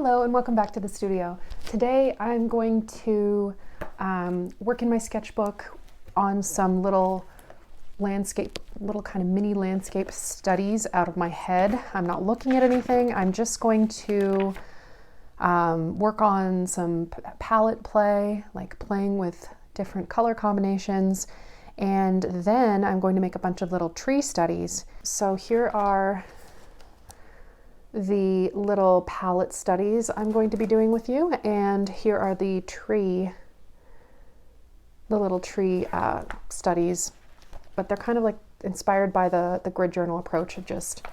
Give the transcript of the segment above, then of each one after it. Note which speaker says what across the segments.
Speaker 1: Hello and welcome back to the studio. Today I'm going to work in my sketchbook on some little kind of mini landscape studies out of my head. I'm not looking at anything. I'm just going to work on some palette play, like playing with different color combinations. And then I'm going to make a bunch of little tree studies. So here are the little palette studies I'm going to be doing with you, and here are the little tree studies, but they're kind of like inspired by the grid journal approach of just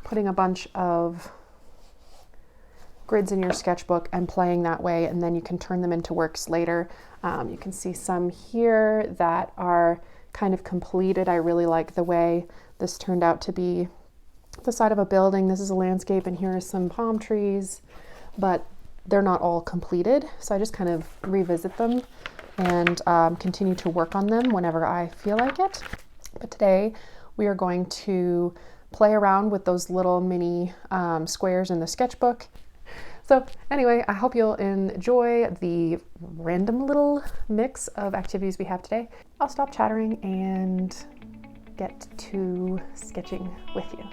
Speaker 1: putting a bunch of grids in your sketchbook and playing that way, and then you can turn them into works later. You can see some here that are kind of completed. I really like the way this turned out to be the side of a building. This is a landscape and here are some palm trees, but they're not all completed. So I just kind of revisit them and continue to work on them whenever I feel like it. But today we are going to play around with those little mini squares in the sketchbook. So anyway, I hope you'll enjoy the random little mix of activities we have today. I'll stop chattering and get to sketching with you.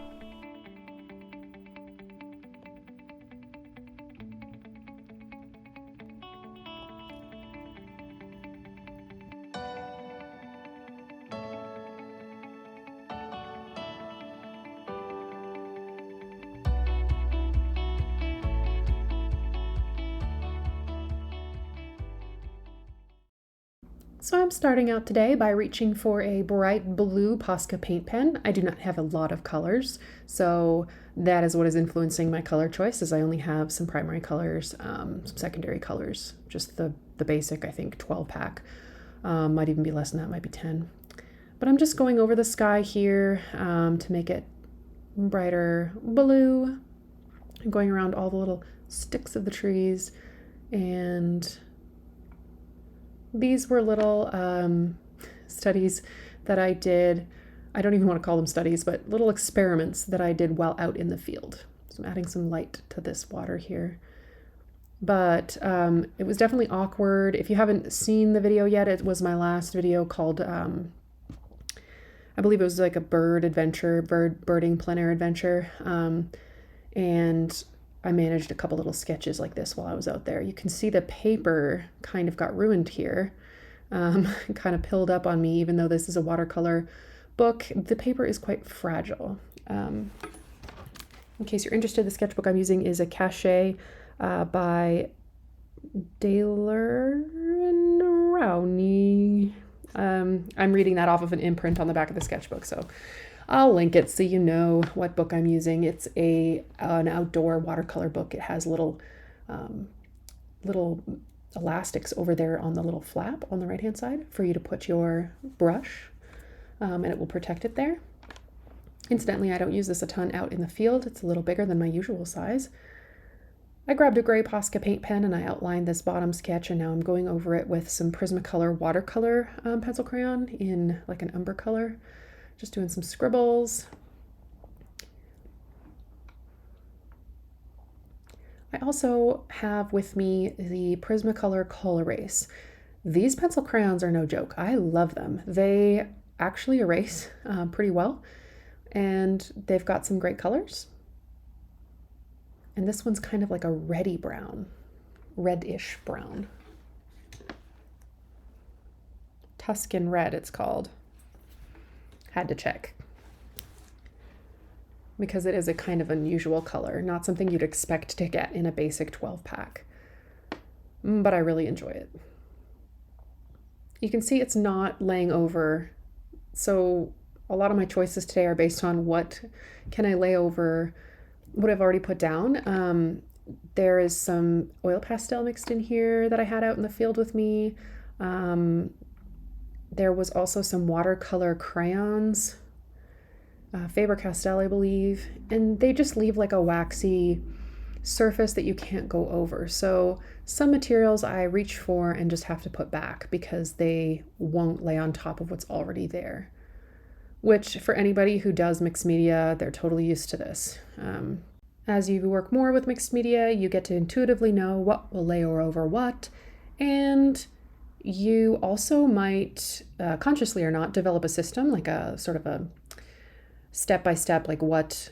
Speaker 1: So I'm starting out today by reaching for a bright blue Posca paint pen. I do not have a lot of colors, so that is what is influencing my color choice, as I only have some primary colors, some secondary colors, just the basic, I think, 12 pack. Might even be less than that, might be 10. But I'm just going over the sky here to make it brighter blue. I'm going around all the little sticks of the trees, and these were little studies that I did. I don't even want to call them studies, but little experiments that I did while out in the field. So I'm adding some light to this water here. But it was definitely awkward. If you haven't seen the video yet, it was my last video called, I believe it was like a birding plein air adventure. And I managed a couple little sketches like this while I was out there. You can see the paper kind of got ruined here, kind of pilled up on me, even though this is a watercolor book. The paper is quite fragile. In case you're interested, the sketchbook I'm using is a Cachet by Dalen Rowney. I'm reading that off of an imprint on the back of the sketchbook, so I'll link it so you know what book I'm using. It's an outdoor watercolor book. It has little elastics over there on the little flap on the right-hand side for you to put your brush, and it will protect it there. Incidentally, I don't use this a ton out in the field. It's a little bigger than my usual size. I grabbed a gray Posca paint pen and I outlined this bottom sketch, and now I'm going over it with some Prismacolor watercolor pencil crayon in like an umber color. Just doing some scribbles. I also have with me the Prismacolor Kohl Erase. These pencil crayons are no joke. I love them. They actually erase pretty well, and they've got some great colors. And this one's kind of like a reddish brown. Tuscan red, it's called. Had to check, because it is a kind of unusual color, not something you'd expect to get in a basic 12 pack, but I really enjoy it. You can see it's not laying over, so a lot of my choices today are based on what can I lay over what I've already put down. There is some oil pastel mixed in here that I had out in the field with me. There was also some watercolor crayons, Faber-Castell, I believe, and they just leave like a waxy surface that you can't go over. So some materials I reach for and just have to put back because they won't lay on top of what's already there, which for anybody who does mixed media, they're totally used to this. As you work more with mixed media, you get to intuitively know what will layer over what, and you also might, consciously or not, develop a system, like a sort of a step-by-step, like what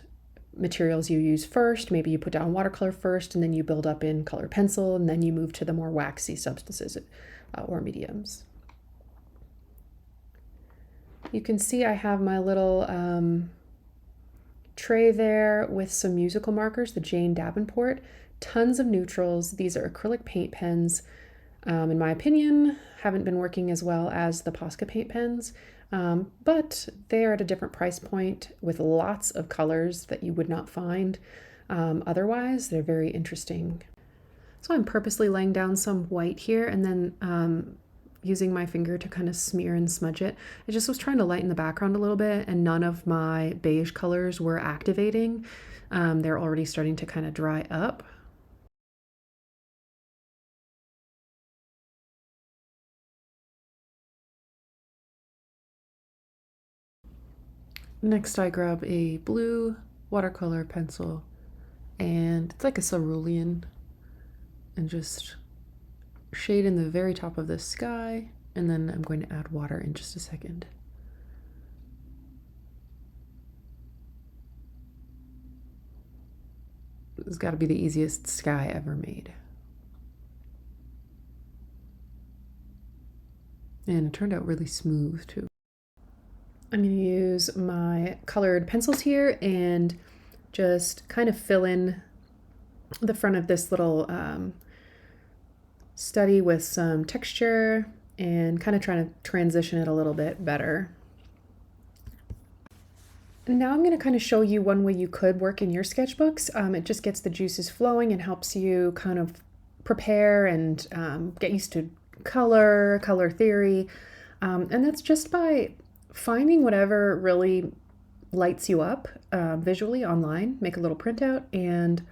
Speaker 1: materials you use first. Maybe you put down watercolor first, and then you build up in colored pencil, and then you move to the more waxy substances or mediums. You can see I have my little tray there with some musical markers, the Jane Davenport, tons of neutrals. These are acrylic paint pens. In my opinion, haven't been working as well as the Posca paint pens, but they're at a different price point with lots of colors that you would not find otherwise. They're very interesting. So I'm purposely laying down some white here and then using my finger to kind of smear and smudge it. I just was trying to lighten the background a little bit, and none of my beige colors were activating. They're already starting to kind of dry up. Next, I grab a blue watercolor pencil, and it's like a cerulean, and just shade in the very top of the sky, and then I'm going to add water in just a second. It's got to be the easiest sky ever made. And it turned out really smooth too. I'm going to use my colored pencils here and just kind of fill in the front of this little study with some texture and kind of trying to transition it a little bit better. And now I'm going to kind of show you one way you could work in your sketchbooks. It just gets the juices flowing and helps you kind of prepare and get used to color theory. And that's just by finding whatever really lights you up visually online, make a little printout and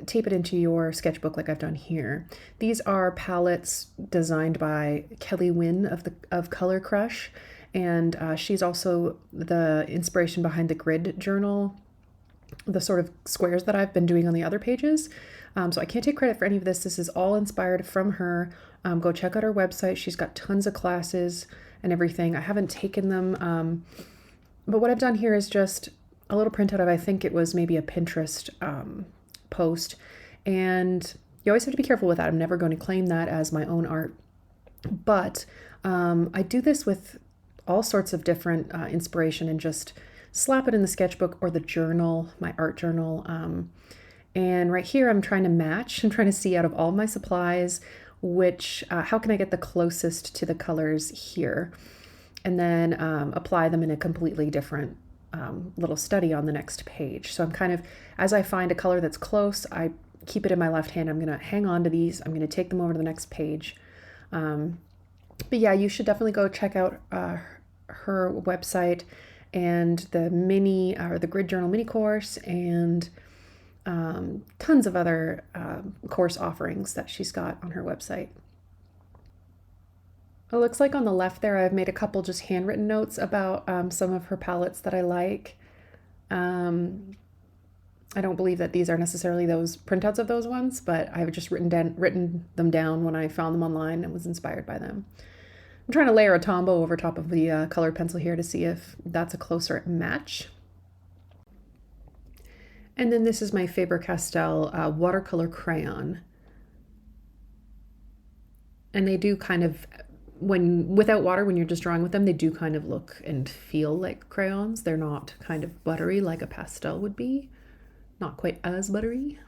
Speaker 1: tape it into your sketchbook like I've done here. These are palettes designed by Kelly Wynn of Color Crush, and she's also the inspiration behind the grid journal, the sort of squares that I've been doing on the other pages. So I can't take credit for any of this. This is all inspired from her. Go check out her website. She's got tons of classes and everything. I haven't taken them, but what I've done here is just a little printout of, I think it was maybe a Pinterest post, and you always have to be careful with that. I'm never going to claim that as my own art, but I do this with all sorts of different inspiration and just slap it in the sketchbook or the journal, my art journal. And right here, I'm trying to match. I'm trying to see out of all my supplies, which, how can I get the closest to the colors here? And then apply them in a completely different little study on the next page. So I'm kind of, as I find a color that's close, I keep it in my left hand. I'm going to hang on to these. I'm going to take them over to the next page. But yeah, you should definitely go check out her website and the mini or the grid journal mini course and tons of other course offerings that she's got on her website. It looks like on the left there I've made a couple just handwritten notes about some of her palettes that I like. I don't believe that these are necessarily those printouts of those ones, but I've just written them down when I found them online and was inspired by them. I'm trying to layer a Tombow over top of the colored pencil here to see if that's a closer match. And then this is my Faber-Castell watercolor crayon. And they do kind of, without water, when you're just drawing with them, they do kind of look and feel like crayons. They're not kind of buttery like a pastel would be. Not quite as buttery.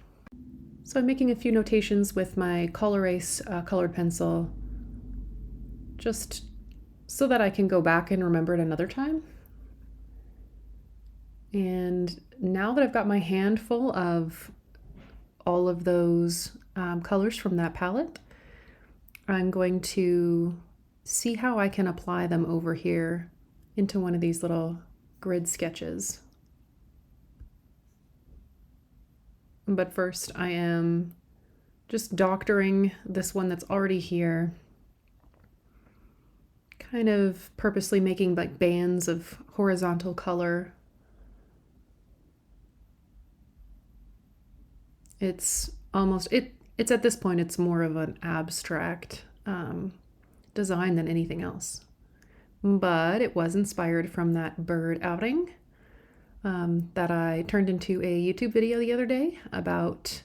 Speaker 1: So I'm making a few notations with my Colorase colored pencil, just so that I can go back and remember it another time. And now that I've got my hand full of all of those colors from that palette, I'm going to see how I can apply them over here into one of these little grid sketches. But first I am just doctoring this one that's already here, kind of purposely making like bands of horizontal color. It's almost, it's at this point, it's more of an abstract design than anything else. But it was inspired from that bird outing that I turned into a YouTube video the other day about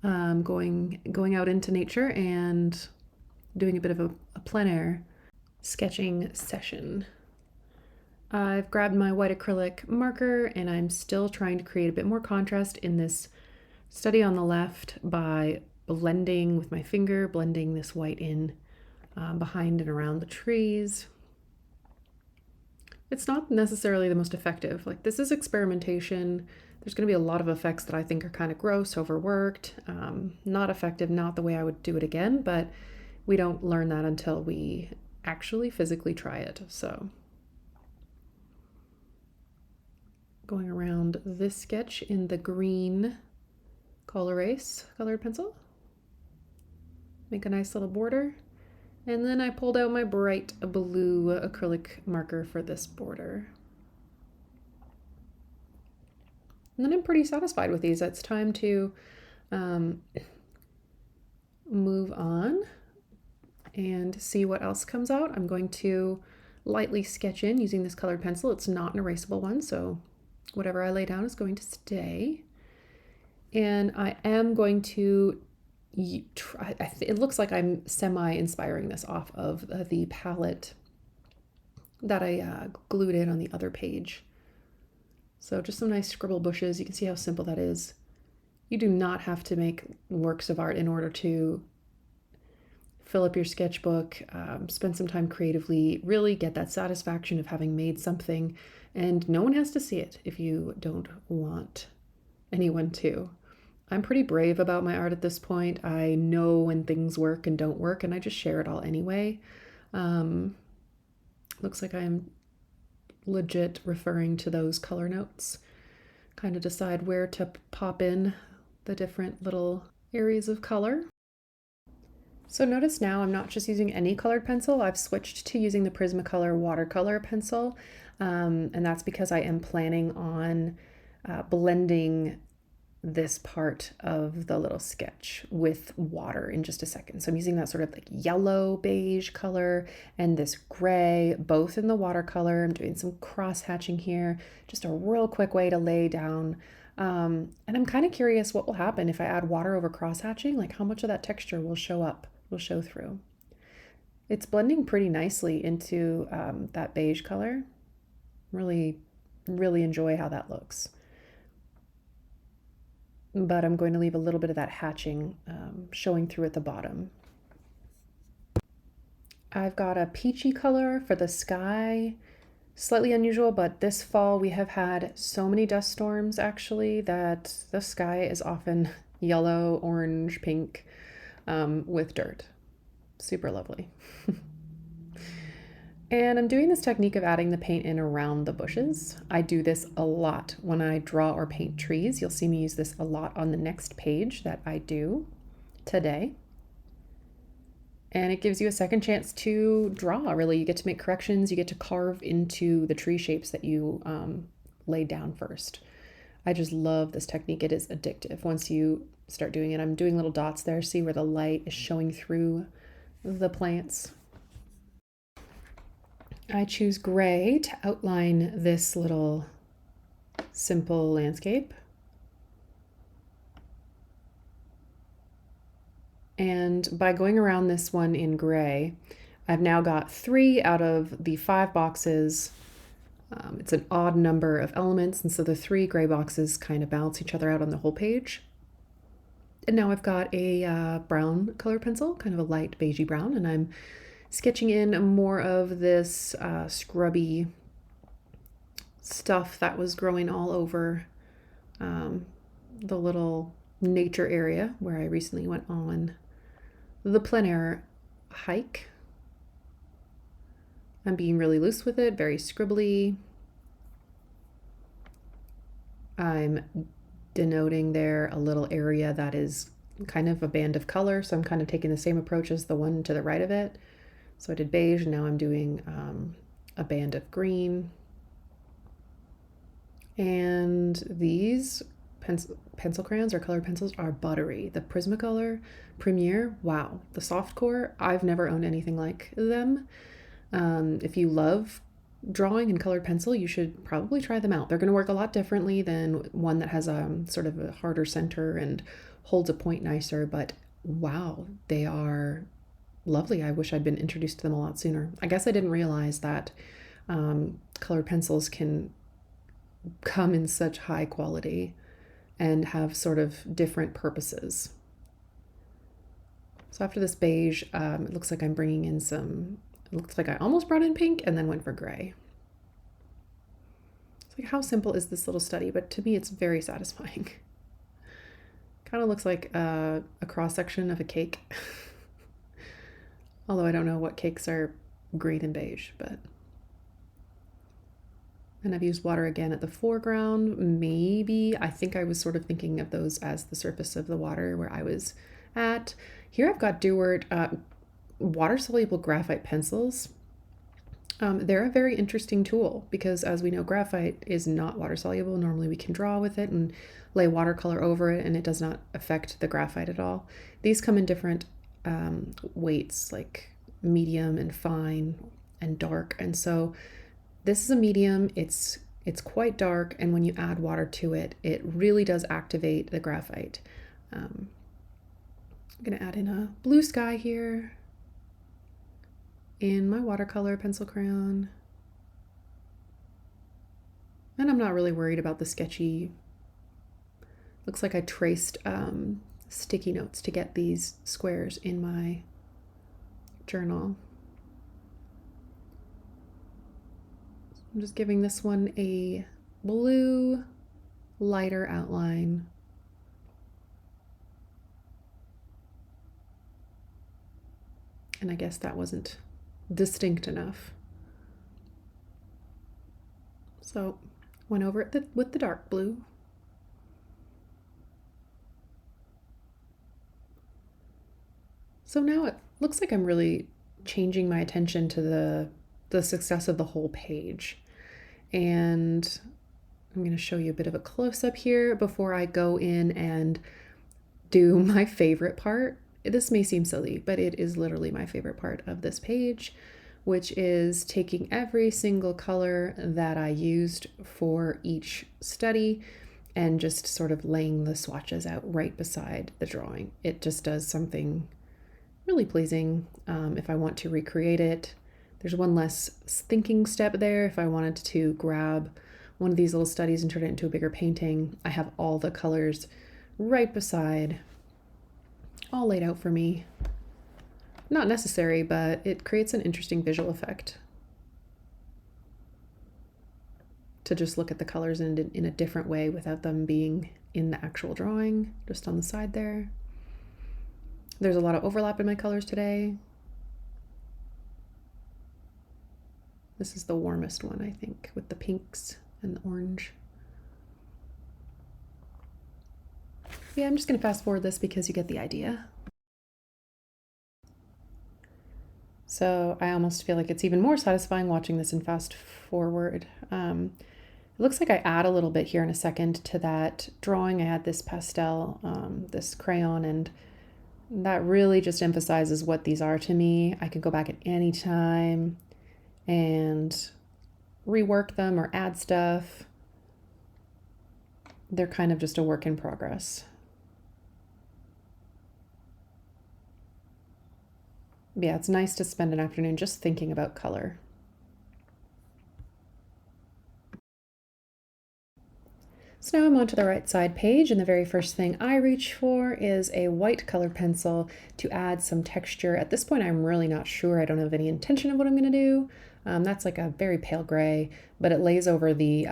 Speaker 1: going out into nature and doing a bit of a plein air sketching session. I've grabbed my white acrylic marker and I'm still trying to create a bit more contrast in this study on the left by blending with my finger, blending this white in behind and around the trees. It's not necessarily the most effective. Like, this is experimentation. There's going to be a lot of effects that I think are kind of gross, overworked, not effective, not the way I would do it again, but we don't learn that until we actually physically try it. So going around this sketch in the green Colorase colored pencil, make a nice little border. And then I pulled out my bright blue acrylic marker for this border. And then I'm pretty satisfied with these. It's time to move on and see what else comes out. I'm going to lightly sketch in using this colored pencil. It's not an erasable one, so whatever I lay down is going to stay. And I am going to it looks like I'm semi-inspiring this off of the palette that I glued in on the other page. So just some nice scribble bushes. You can see how simple that is. You do not have to make works of art in order to fill up your sketchbook, spend some time creatively, really get that satisfaction of having made something, and no one has to see it if you don't want anyone to. I'm pretty brave about my art at this point. I know when things work and don't work, and I just share it all anyway. Looks like I'm legit referring to those color notes. Kind of decide where to pop in the different little areas of color. So notice now I'm not just using any colored pencil. I've switched to using the Prismacolor watercolor pencil, and that's because I am planning on blending this part of the little sketch with water in just a second. So I'm using that sort of like yellow beige color and this gray, both in the watercolor. I'm doing some cross hatching here, just a real quick way to lay down. And I'm kind of curious what will happen if I add water over cross hatching, like how much of that texture will show up, will show through. It's blending pretty nicely into that beige color. Really, really enjoy how that looks. But I'm going to leave a little bit of that hatching showing through at the bottom. I've got a peachy color for the sky, slightly unusual, but this fall we have had so many dust storms actually that the sky is often yellow, orange, pink with dirt. Super lovely. And I'm doing this technique of adding the paint in around the bushes. I do this a lot when I draw or paint trees. You'll see me use this a lot on the next page that I do today. And it gives you a second chance to draw, really. You get to make corrections, you get to carve into the tree shapes that you laid down first. I just love this technique. It is addictive once you start doing it. I'm doing little dots there, see where the light is showing through the plants. I choose gray to outline this little simple landscape. And by going around this one in gray, I've now got 3 out of the 5 boxes. It's an odd number of elements, and so the 3 gray boxes kind of balance each other out on the whole page. And now I've got a brown color pencil, kind of a light beigey brown, and I'm sketching in more of this scrubby stuff that was growing all over the little nature area where I recently went on the plein air hike. I'm being really loose with it, very scribbly. I'm denoting there a little area that is kind of a band of color, so I'm kind of taking the same approach as the one to the right of it. So I did beige, and now I'm doing a band of green. And these pencil crayons or colored pencils are buttery. The Prismacolor Premier, wow. The Softcore, I've never owned anything like them. If you love drawing in colored pencil, you should probably try them out. They're going to work a lot differently than one that has sort of a harder center and holds a point nicer, but wow, they are lovely. I wish I'd been introduced to them a lot sooner. I guess I didn't realize that colored pencils can come in such high quality and have sort of different purposes. So after this beige, it looks like I'm bringing in some, it looks like I almost brought in pink and then went for gray. It's like, how simple is this little study? But to me, it's very satisfying. Kind of looks like a cross-section of a cake. Although I don't know what cakes are green and beige, but. And I've used water again at the foreground. Maybe, I think I was sort of thinking of those as the surface of the water where I was at. Here I've got Dewart water-soluble graphite pencils. They're a very interesting tool because, as we know, graphite is not water-soluble. Normally we can draw with it and lay watercolor over it and it does not affect the graphite at all. These come in different weights, like medium and fine and dark. And so this is a medium, it's quite dark, and when you add water to it, it really does activate the graphite. I'm gonna add in a blue sky here in my watercolor pencil crayon. And I'm not really worried about the sketchy. Looks like I traced sticky notes to get these squares in my journal. I'm just giving this one a blue, lighter outline. And I guess that wasn't distinct enough. So went over it with the dark blue. So now it looks like I'm really changing my attention to the success of the whole page. And I'm going to show you a bit of a close-up here before I go in and do my favorite part. This may seem silly, but it is literally my favorite part of this page, which is taking every single color that I used for each study and just sort of laying the swatches out right beside the drawing. It just does something really pleasing. If I want to recreate it, there's one less thinking step there. If I wanted to grab one of these little studies and turn it into a bigger painting, I have all the colors right beside, all laid out for me. Not necessary, but it creates an interesting visual effect to just look at the colors in a different way without them being in the actual drawing, just on the side there. There's a lot of overlap in my colors today. This is the warmest one, I think, with the pinks and the orange. Yeah, I'm just going to fast forward this because you get the idea. So I almost feel like it's even more satisfying watching this in fast forward. It looks like I add a little bit here in a second to that drawing. I had this pastel, this crayon, and that really just emphasizes what these are to me. I could go back at any time and rework them or add stuff. They're kind of just a work in progress. Yeah, it's nice to spend an afternoon just thinking about color. So now I'm onto the right side page, and the very first thing I reach for is a white color pencil to add some texture. At this point, I'm really not sure. I don't have any intention of what I'm going to do. That's like a very pale gray, but it lays over the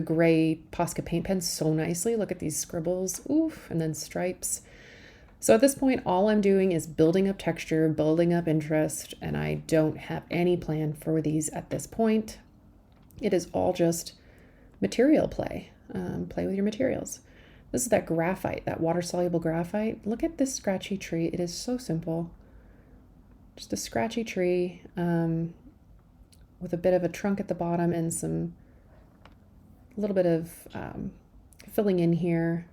Speaker 1: gray Posca paint pen so nicely. Look at these scribbles, oof, and then stripes. So at this point, all I'm doing is building up texture, building up interest, and I don't have any plan for these at this point. It is all just material play. Play with your materials. This is that graphite, that water-soluble graphite. Look at this scratchy tree. It is so simple. Just a scratchy tree with a bit of a trunk at the bottom and a little bit of filling in here.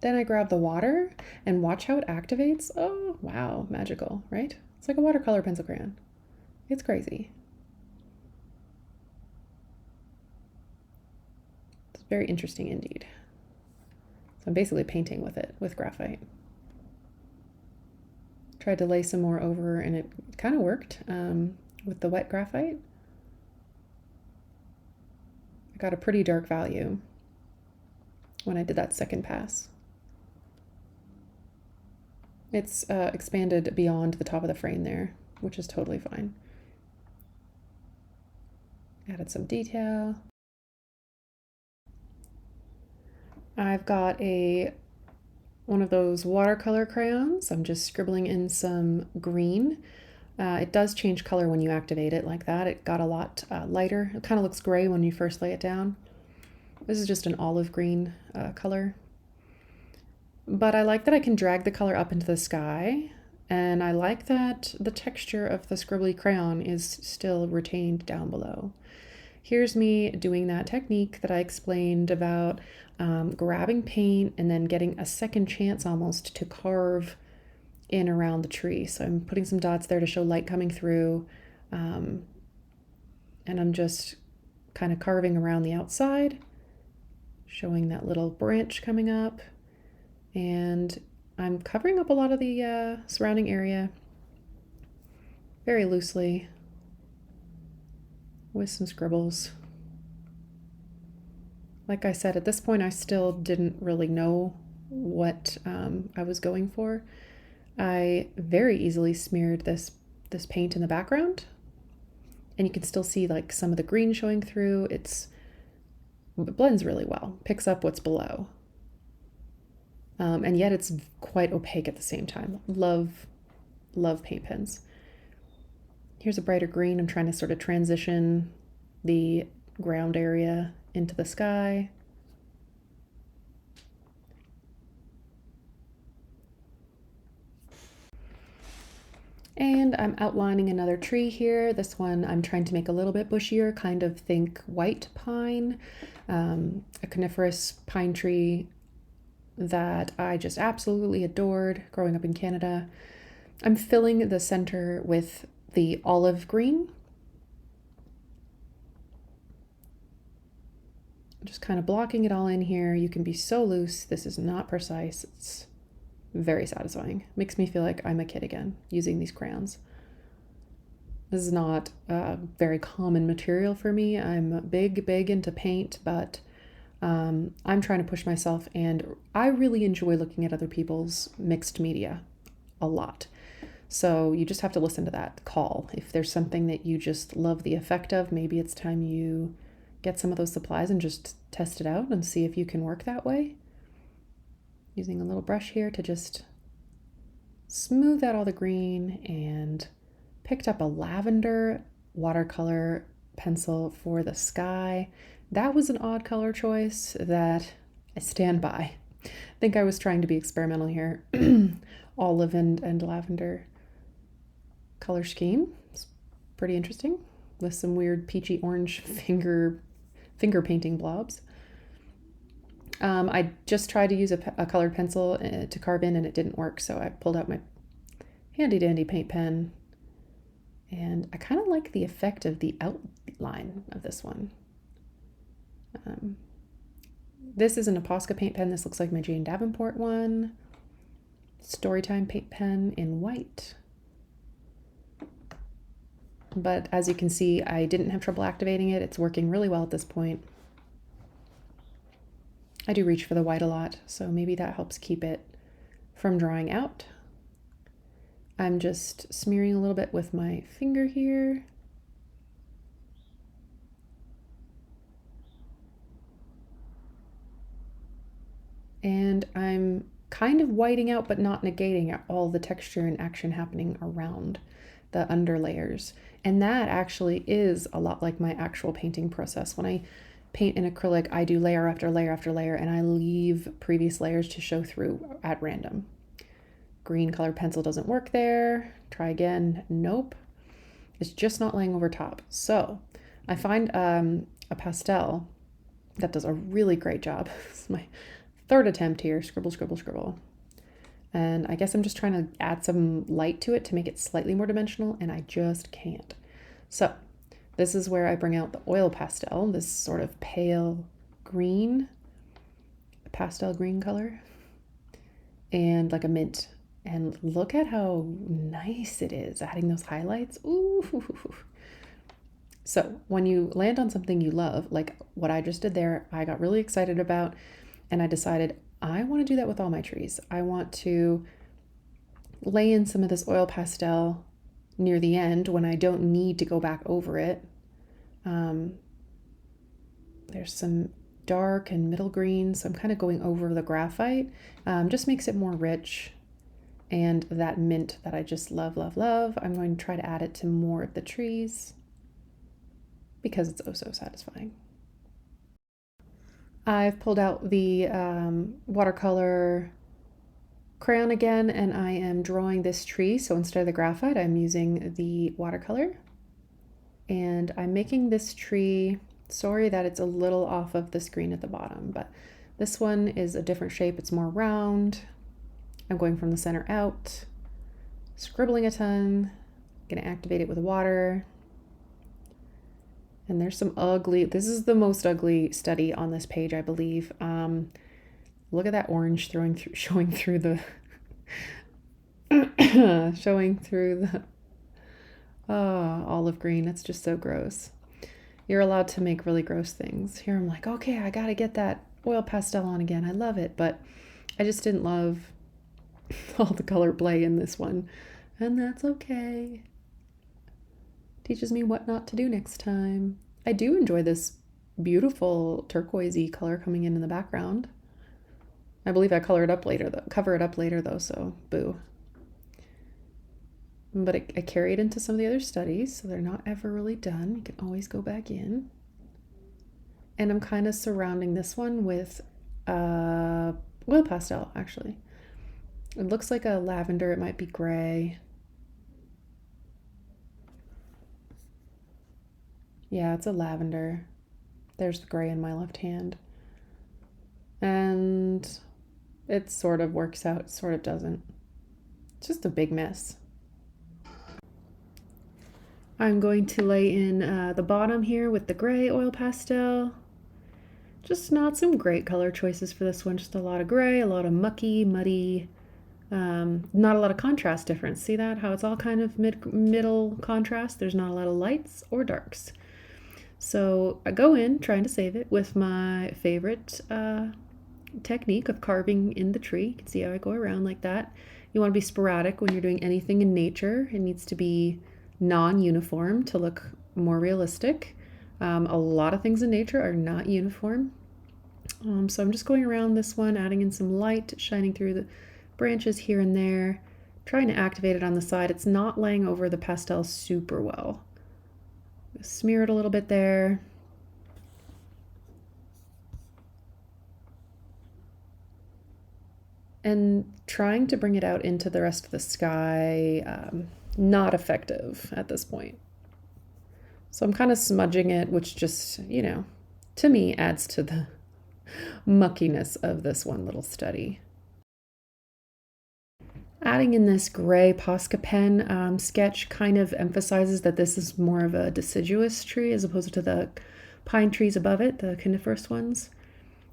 Speaker 1: Then I grab the water and watch how it activates. Oh, wow, magical, right? It's like a watercolor pencil crayon. It's crazy. It's very interesting indeed. So I'm basically painting with it, with graphite. Tried to lay some more over and it kind of worked with the wet graphite. I got a pretty dark value when I did that second pass. It's expanded beyond the top of the frame there, which is totally fine. Added some detail. I've got one of those watercolor crayons. I'm just scribbling in some green. It does change color when you activate it like that. It got a lot lighter. It kind of looks gray when you first lay it down. This is just an olive green color. But I like that I can drag the color up into the sky, and I like that the texture of the scribbly crayon is still retained down below. Here's me doing that technique that I explained about grabbing paint and then getting a second chance almost to carve in around the tree. So I'm putting some dots there to show light coming through, and I'm just kind of carving around the outside, showing that little branch coming up. And I'm covering up a lot of the surrounding area very loosely with some scribbles. Like I said, at this point I still didn't really know what I was going for. I very easily smeared this paint in the background, and you can still see like some of the green showing through. It blends really well, picks up what's below. And yet it's quite opaque at the same time. Love paint pens. Here's a brighter green. I'm trying to sort of transition the ground area into the sky. And I'm outlining another tree here. This one I'm trying to make a little bit bushier, kind of think white pine, a coniferous pine tree that I just absolutely adored growing up in Canada. I'm filling the center with the olive green. Just kind of blocking it all in here. You can be so loose. This is not precise. It's very satisfying. Makes me feel like I'm a kid again using these crayons. This is not a very common material for me. I'm big into paint, but I'm trying to push myself, and I really enjoy looking at other people's mixed media a lot. So you just have to listen to that call. If there's something that you just love the effect of, maybe it's time you get some of those supplies and just test it out and see if you can work that way. Using a little brush here to just smooth out all the green, and picked up a lavender watercolor pencil for the sky. That was an odd color choice that I stand by. I think I was trying to be experimental here. Olive and lavender color scheme. It's pretty interesting with some weird peachy orange finger painting blobs. I just tried to use a colored pencil to carve in, and it didn't work, so I pulled out my handy dandy paint pen, and I kind of like the effect of the outline of this one. This is an Posca paint pen. This looks like my Jane Davenport one. Storytime paint pen in white. But as you can see, I didn't have trouble activating it. It's working really well at this point. I do reach for the white a lot, so maybe that helps keep it from drying out. I'm just smearing a little bit with my finger here. And I'm kind of whiting out, but not negating all the texture and action happening around the underlayers. And that actually is a lot like my actual painting process. When I paint in acrylic, I do layer after layer after layer, and I leave previous layers to show through at random. Green colored pencil doesn't work there. Try again. Nope. It's just not laying over top. So I find a a pastel that does a really great job. It's my third attempt here. Scribble, scribble, scribble. And I guess I'm just trying to add some light to it to make it slightly more dimensional, and I just can't. So this is where I bring out the oil pastel, this sort of pale green, pastel green color, and like a mint. And look at how nice it is, adding those highlights. Ooh. So when you land on something you love, like what I just did there, I got really excited about, and I decided I want to do that with all my trees. I want to lay in some of this oil pastel near the end when I don't need to go back over it. There's some dark and middle greens, so I'm kind of going over the graphite. Just makes it more rich. And that mint that I just love, love, love, I'm going to try to add it to more of the trees because it's oh so satisfying. I've pulled out the watercolor crayon again, and I am drawing this tree. So instead of the graphite, I'm using the watercolor. And I'm making this tree, sorry that it's a little off of the screen at the bottom, but this one is a different shape. It's more round. I'm going from the center out, scribbling a ton, gonna activate it with water. And there's some ugly, this is the most ugly study on this page, I believe. Look at that orange showing through the, olive green. That's just so gross. You're allowed to make really gross things. Here I'm like, okay, I gotta get that oil pastel on again. I love it, but I just didn't love all the color play in this one. And that's okay. Teaches me what not to do next time. I do enjoy this beautiful turquoisey color coming in the background. I believe I cover it up later though, so boo. But I carry it into some of the other studies, so they're not ever really done. You can always go back in. And I'm kind of surrounding this one with oil pastel, actually. It looks like a lavender, it might be gray. Yeah, it's a lavender. There's the gray in my left hand. And it sort of works out, sort of doesn't. It's just a big mess. I'm going to lay in the bottom here with the gray oil pastel. Just not some great color choices for this one. Just a lot of gray, a lot of mucky, muddy, not a lot of contrast difference. See that? How it's all kind of middle contrast. There's not a lot of lights or darks. So I go in trying to save it with my favorite technique of carving in the tree. You can see how I go around like that. You want to be sporadic when you're doing anything in nature. It needs to be non-uniform to look more realistic. A lot of things in nature are not uniform. So I'm just going around this one, adding in some light, shining through the branches here and there, trying to activate it on the side. It's not laying over the pastel super well. Smear it a little bit there. And trying to bring it out into the rest of the sky, not effective at this point. So I'm kind of smudging it, which just, you know, to me adds to the muckiness of this one little study. Adding in this gray Posca pen sketch kind of emphasizes that this is more of a deciduous tree as opposed to the pine trees above it, the coniferous ones.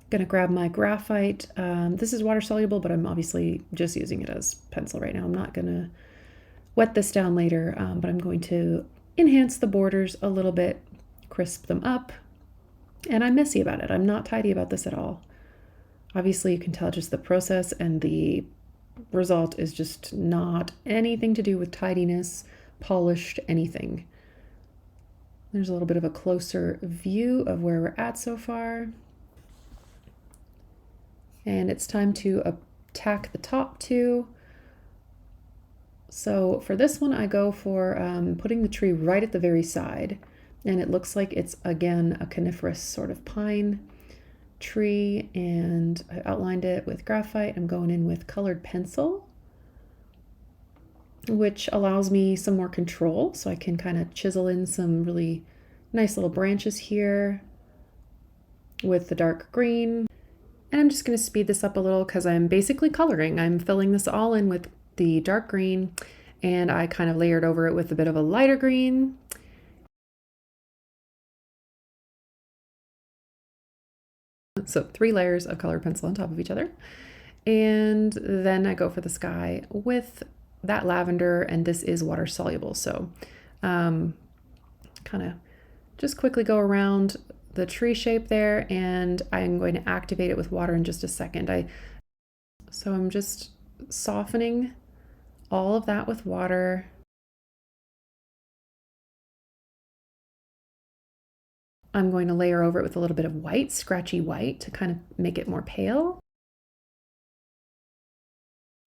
Speaker 1: Gonna grab my graphite. This is water soluble, but I'm obviously just using it as pencil right now. I'm not gonna wet this down later, but I'm going to enhance the borders a little bit, crisp them up, and I'm messy about it. I'm not tidy about this at all. Obviously you can tell just the process, and the result is just not anything to do with tidiness, polished, anything. There's a little bit of a closer view of where we're at so far. And it's time to attack the top two. So for this one, I go for putting the tree right at the very side. And it looks like it's, again, a coniferous sort of pine tree, and I outlined it with graphite. I'm going in with colored pencil, which allows me some more control, so I can kind of chisel in some really nice little branches here. with the dark green. And I'm just going to speed this up a little because I'm basically coloring. I'm filling this all in with the dark green, and I kind of layered over it with a bit of a lighter green. So 3 layers of colored pencil on top of each other. And then I go for the sky with that lavender, and this is water soluble. So kind of just quickly go around the tree shape there, and I'm going to activate it with water in just a second. So I'm just softening all of that with water. I'm going to layer over it with a little bit of white, scratchy white, to kind of make it more pale.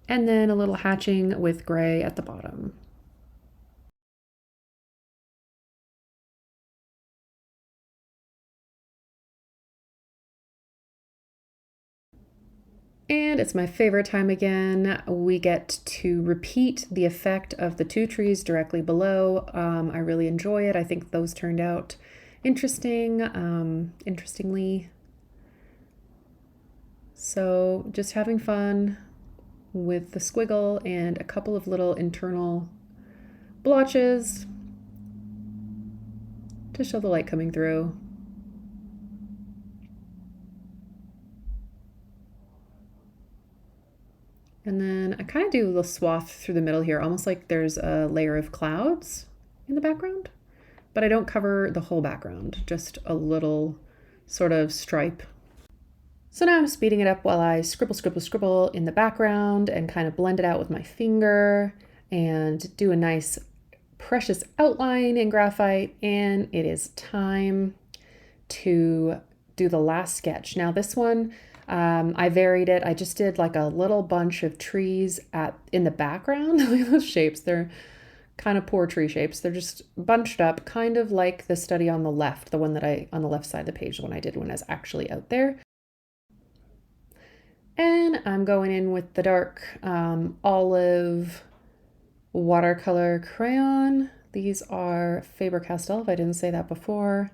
Speaker 1: And then a little hatching with gray at the bottom. And it's my favorite time again. We get to repeat the effect of the 2 trees directly below. I really enjoy it. I think those turned out interestingly. So just having fun with the squiggle and a couple of little internal blotches to show the light coming through. And then I kind of do a little swath through the middle here, almost like there's a layer of clouds in the background, but I don't cover the whole background, just a little sort of stripe. So now I'm speeding it up while I scribble in the background and kind of blend it out with my finger and do a nice precious outline in graphite. And it is time to do the last sketch. Now this one, I varied it. I just did like a little bunch of trees in the background. Look at those shapes. They're kind of poor tree shapes. They're just bunched up, kind of like the study on the left, the one that on the left side of the page, the one I did when I was actually out there. And I'm going in with the dark olive watercolor crayon. These are Faber-Castell, if I didn't say that before.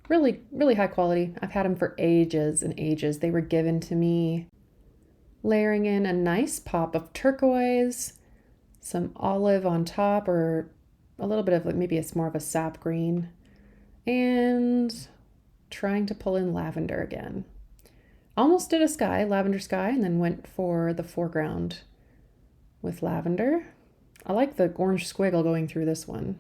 Speaker 1: Really, really high quality. I've had them for ages and ages. They were given to me. Layering in a nice pop of turquoise, some olive on top, or a little bit of maybe it's more of a sap green, and trying to pull in lavender again. Almost did a lavender sky, and then went for the foreground with lavender. I like the orange squiggle going through this one.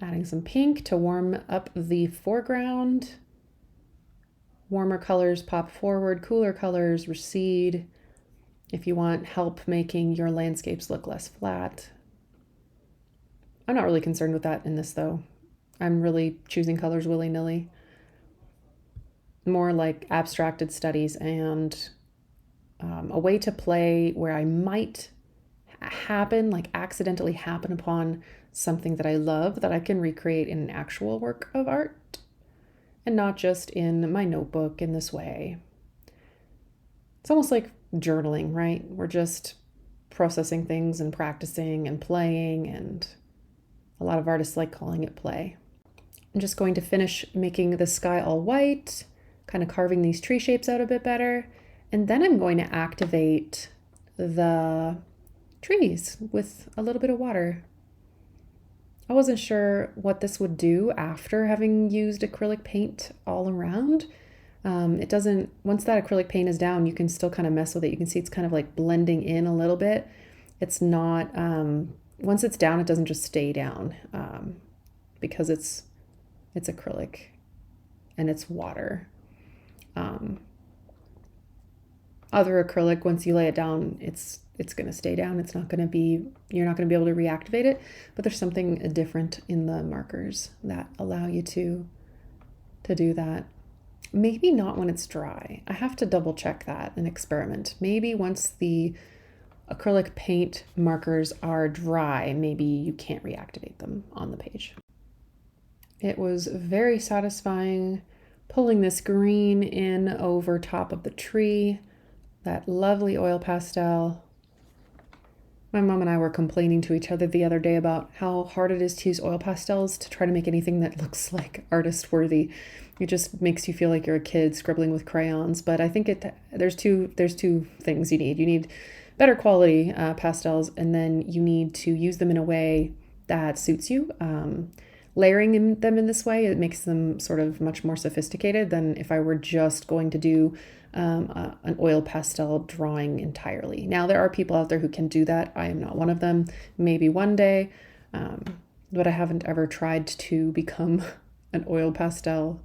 Speaker 1: Adding some pink to warm up the foreground. Warmer colors pop forward, cooler colors recede if you want help making your landscapes look less flat. I'm not really concerned with that in this though. I'm really choosing colors willy-nilly. More like abstracted studies and a way to play where I might accidentally happen upon something that I love that I can recreate in an actual work of art and not just in my notebook in this way. It's almost like journaling, right? We're just processing things and practicing and playing, and a lot of artists like calling it play. I'm just going to finish making the sky all white, kind of carving these tree shapes out a bit better, and then I'm going to activate the trees with a little bit of water. I wasn't sure what this would do after having used acrylic paint all around. It doesn't, once that acrylic paint is down, you can still kind of mess with it. You can see it's kind of like blending in a little bit. It's not, once it's down, it doesn't just stay down because it's acrylic and it's water. Other acrylic, once you lay it down, it's going to stay down. It's not going to be, you're not going to be able to reactivate it, but there's something different in the markers that allow you to do that. Maybe not when it's dry. I have to double check that and experiment. Maybe once the acrylic paint markers are dry, maybe you can't reactivate them on the page. It was very satisfying pulling this green in over top of the tree, that lovely oil pastel, My mom and I were complaining to each other the other day about how hard it is to use oil pastels to try to make anything that looks like artist worthy. It just makes you feel like you're a kid scribbling with crayons. But I think there's two things you need. You need better quality pastels, and then you need to use them in a way that suits you. Layering them in this way, it makes them sort of much more sophisticated than if I were just going to do an oil pastel drawing entirely. Now, there are people out there who can do that. I am not one of them. Maybe one day, but I haven't ever tried to become an oil pastel,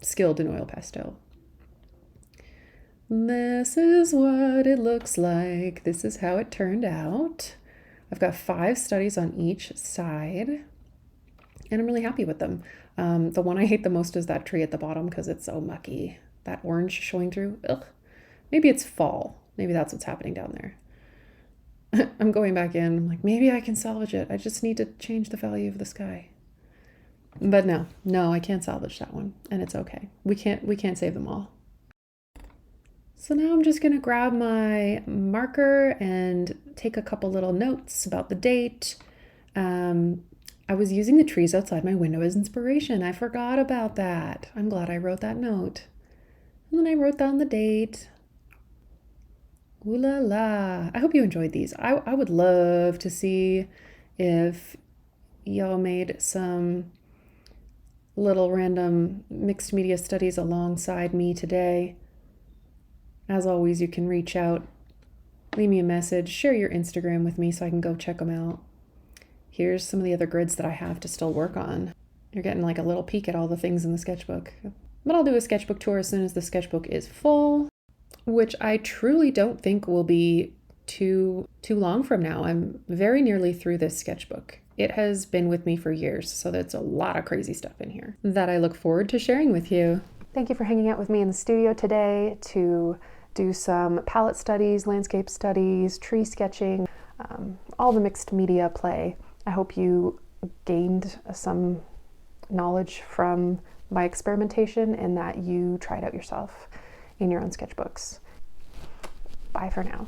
Speaker 1: skilled in oil pastel. This is what it looks like. This is how it turned out. I've got 5 studies on each side, and I'm really happy with them. The one I hate the most is that tree at the bottom because it's so mucky. That orange showing through. Ugh. Maybe it's fall. Maybe that's what's happening down there. I'm going back in. I'm like, maybe I can salvage it. I just need to change the value of the sky. But no, I can't salvage that one, and it's okay. We can't save them all. So now I'm just going to grab my marker and take a couple little notes about the date. I was using the trees outside my window as inspiration. I forgot about that. I'm glad I wrote that note. And then I wrote down the date. Ooh la la. I hope you enjoyed these. I would love to see if y'all made some little random mixed media studies alongside me today. As always, you can reach out, leave me a message, share your Instagram with me so I can go check them out. Here's some of the other grids that I have to still work on. You're getting like a little peek at all the things in the sketchbook. But I'll do a sketchbook tour as soon as the sketchbook is full, which I truly don't think will be too long from now. I'm very nearly through this sketchbook. It has been with me for years, so there's a lot of crazy stuff in here that I look forward to sharing with you. Thank you for hanging out with me in the studio today to do some palette studies, landscape studies, tree sketching, all the mixed media play. I hope you gained some knowledge from my experimentation and that you tried out yourself in your own sketchbooks. Bye for now.